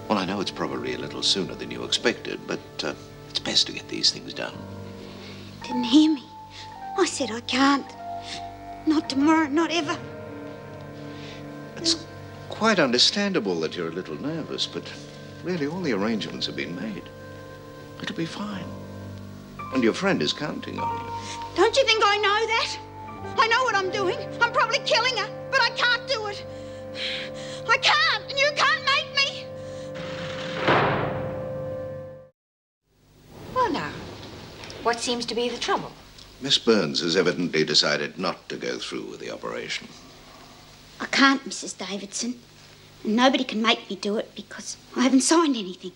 Well, I know it's probably a little sooner than you expected, but it's best to get these things done. Didn't hear me. I said I can't. Not tomorrow, not ever. It's quite understandable that you're a little nervous, but really all the arrangements have been made. It'll be fine. And your friend is counting on you. Don't you think I know that? I know what I'm doing. I'm probably killing her, but I can't do it. I can't, and you can't make me. Well, now, what seems to be the trouble? Miss Burns has evidently decided not to go through with the operation. I can't, Mrs. Davidson. And nobody can make me do it because I haven't signed anything.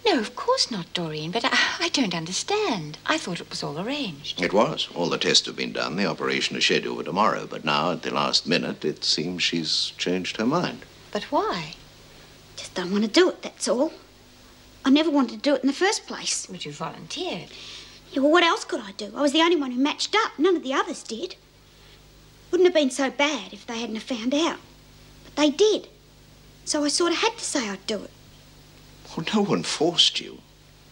No, of course not, Doreen, but I don't understand. I thought it was all arranged. It was. All the tests have been done. The operation is scheduled for tomorrow, but now, at the last minute, it seems she's changed her mind. But why? Just don't want to do it, that's all. I never wanted to do it in the first place. But you volunteered. Yeah, well, what else could I do? I was the only one who matched up. None of the others did. Wouldn't have been so bad if they hadn't have found out. But they did. So I sort of had to say I'd do it. Well, no one forced you.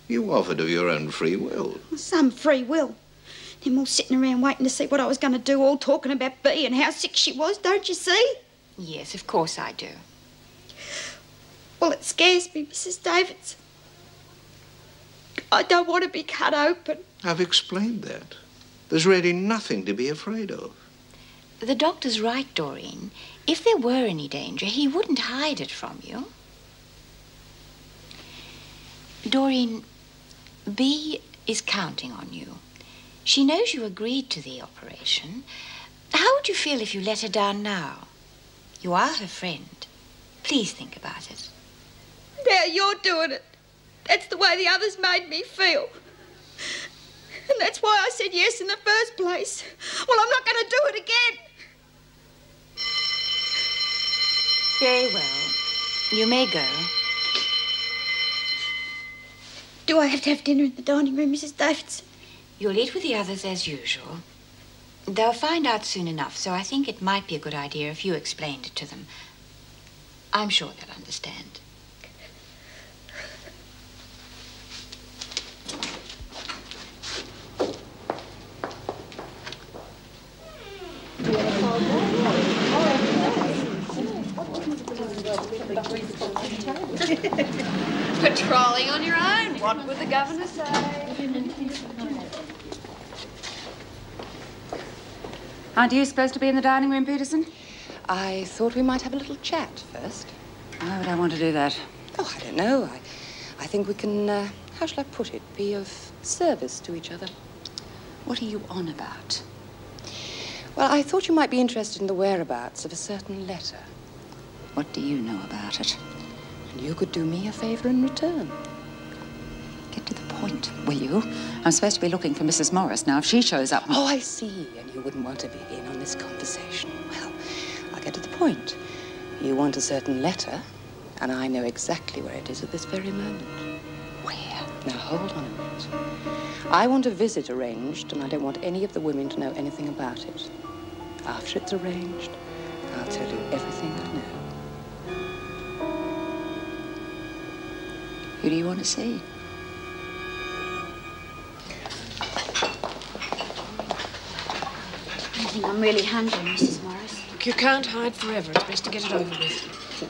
You offered of your own free will. Some free will. Them all sitting around waiting to see what I was going to do, all talking about Bea and how sick she was, don't you see? Yes, of course I do. Well, it scares me, Mrs. Davidson. I don't want to be cut open. I've explained that. There's really nothing to be afraid of. The doctor's right, Doreen. If there were any danger, he wouldn't hide it from you. Doreen, Bea is counting on you. She knows you agreed to the operation. How would you feel if you let her down now? You are her friend. Please think about it. Now you're doing it. That's the way the others made me feel. And that's why I said yes in the first place. Well, I'm not going to do it again. Very well. You may go. Do I have to have dinner in the dining room, Mrs. Davidson? You'll eat with the others as usual. They'll find out soon enough, so I think it might be a good idea if you explained it to them. I'm sure they'll understand. Patrolling on your own. What would the governor say? Aren't you supposed to be in the dining room, Peterson? I thought we might have a little chat first. Why would I want to do that? Oh, I don't know. I think we can, how shall I put it, be of service to each other. What are you on about? Well, I thought you might be interested in the whereabouts of a certain letter. What do you know about it? And you could do me a favor in return. Get to the point, will you? I'm supposed to be looking for Mrs. Morris now. If she shows up... Oh, I see. And you wouldn't want to be in on this conversation. Well, I'll get to the point. You want a certain letter, and I know exactly where it is at this very moment. Where? Now, hold on a minute. I want a visit arranged, and I don't want any of the women to know anything about it. After it's arranged, I'll tell you everything I know. Who do you want to see? I think I'm really hungry, Mrs. Morris. Look, you can't hide forever. It's best to get it over with.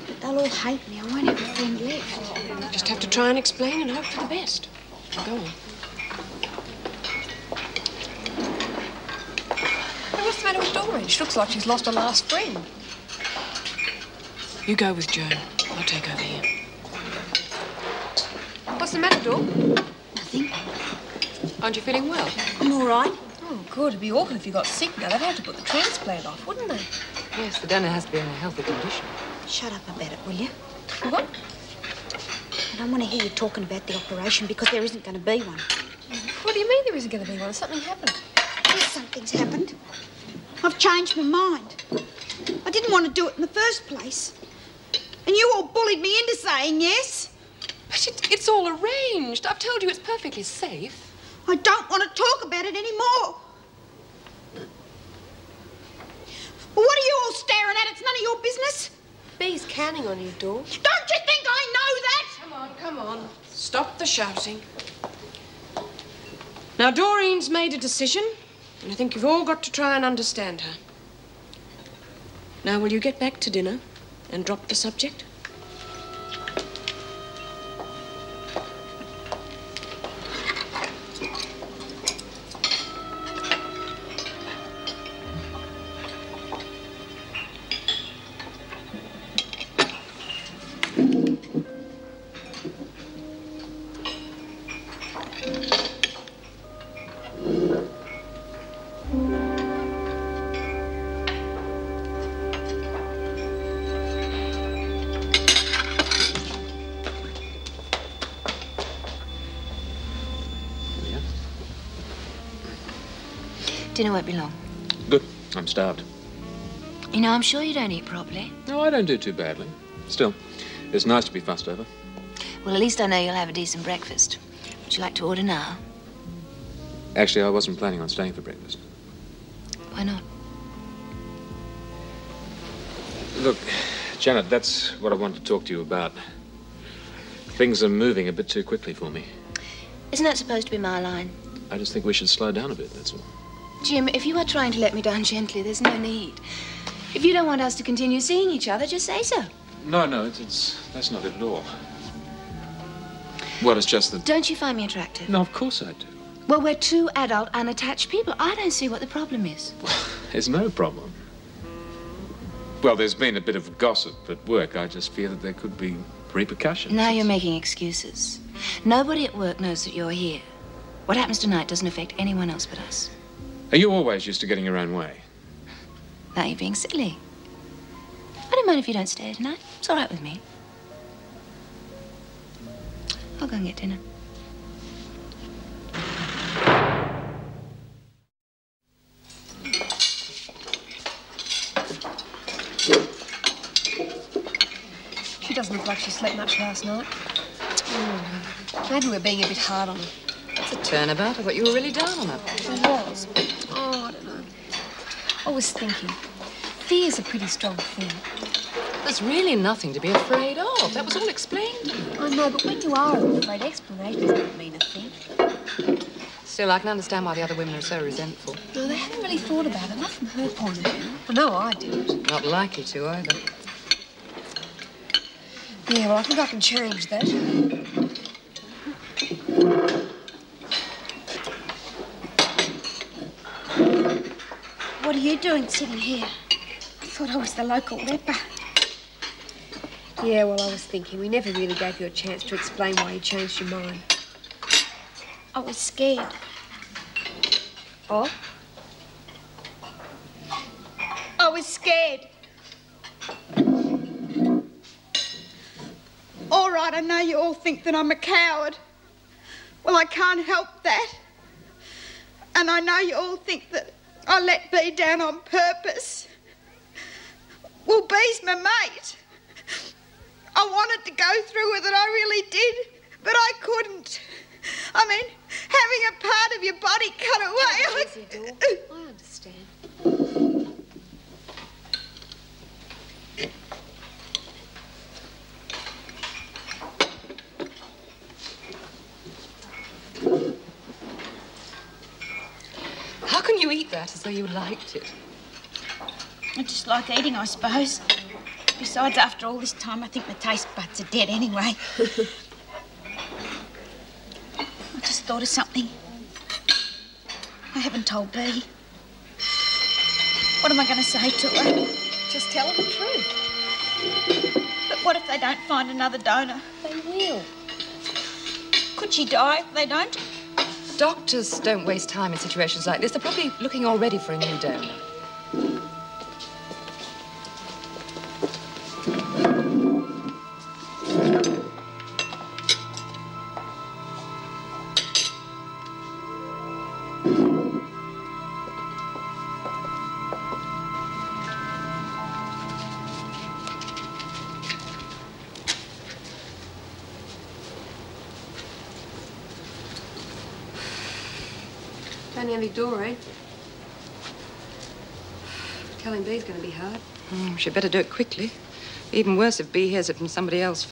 But they'll all hate me. I won't have a friend left. Just have to try and explain and hope for the best. Go on. Hey, what's the matter with Doreen? She looks like she's lost her last friend. You go with Joan. I'll take over here. What's the matter, Dor? Nothing. Aren't you feeling well? I'm all right. Oh, good. It'd be awful if you got sick now. They'd have to put the transplant off, wouldn't they? Yes, the donor has to be in a healthy condition. Shut up about it, will you? What? I don't want to hear you talking about the operation because there isn't going to be one. What do you mean there isn't going to be one? Something happened. Yes, something's happened. I've changed my mind. I didn't want to do it in the first place. And you all bullied me into saying yes. But it's all arranged. I've told you it's perfectly safe. I don't want to talk about it anymore. Well, what are you all staring at? It's none of your business. Bea's counting on you, Dor. Don't you think I know come on. Stop the shouting. Now, Doreen's made a decision, and I think you've all got to try and understand her. Now, will you get back to dinner and drop the subject? Dinner won't be long. Good. I'm starved. You know, I'm sure you don't eat properly. No, I don't do too badly. Still, it's nice to be fussed over. Well, at least I know you'll have a decent breakfast. Would you like to order now? Actually, I wasn't planning on staying for breakfast. Why not? Look, Janet, that's what I wanted to talk to you about. Things are moving a bit too quickly for me. Isn't that supposed to be my line? I just think we should slow down a bit, that's all. Jim, if you are trying to let me down gently, there's no need. If you don't want us to continue seeing each other, just say so. No, that's not it at all. Well, it's just that... Don't you find me attractive? No, of course I do. Well, we're two adult, unattached people. I don't see what the problem is. Well, there's no problem. Well, there's been a bit of gossip at work. I just fear that there could be repercussions. Now you're making excuses. Nobody at work knows that you're here. What happens tonight doesn't affect anyone else but us. Are you always used to getting your own way? Now you're being silly. I don't mind if you don't stay tonight. It's all right with me. I'll go and get dinner. She doesn't look like she slept much last night. Maybe we're being a bit hard on her. It's a turnabout. I thought you were really down on her. I was. Oh, I don't know. I was thinking, fear's a pretty strong thing. There's really nothing to be afraid of. That was all explained. I know, but when you are afraid, explanations don't mean a thing. Still, I can understand why the other women are so resentful. No, they haven't really thought about it, not from her point of view. I know I didn't. Not likely to, either. Yeah, well, I think I can change that. What are you doing sitting here? I thought I was the local leper. Yeah, well, I was thinking we never really gave you a chance to explain why you changed your mind. I was scared. Oh? I was scared. All right, I know you all think that I'm a coward. Well, I can't help that. And I know you all think that I let Bea down on purpose. Well, Bea's my mate. I wanted to go through with it, I really did, but I couldn't. I mean, having a part of your body cut away... Easy, Dor. I understand. How can you eat that as though you liked it? I just like eating, I suppose. Besides, after all this time, I think my taste buds are dead anyway. I just thought of something. I haven't told Bea. What am I going to say to her? Just tell her the truth. But what if they don't find another donor? They will. Could she die if they don't? Doctors don't waste time in situations like this. They're probably looking already for a new donor. Nearly Doreen. Telling Bea's going to be hard. She'd better do it quickly. Even worse if Bea hears it from somebody else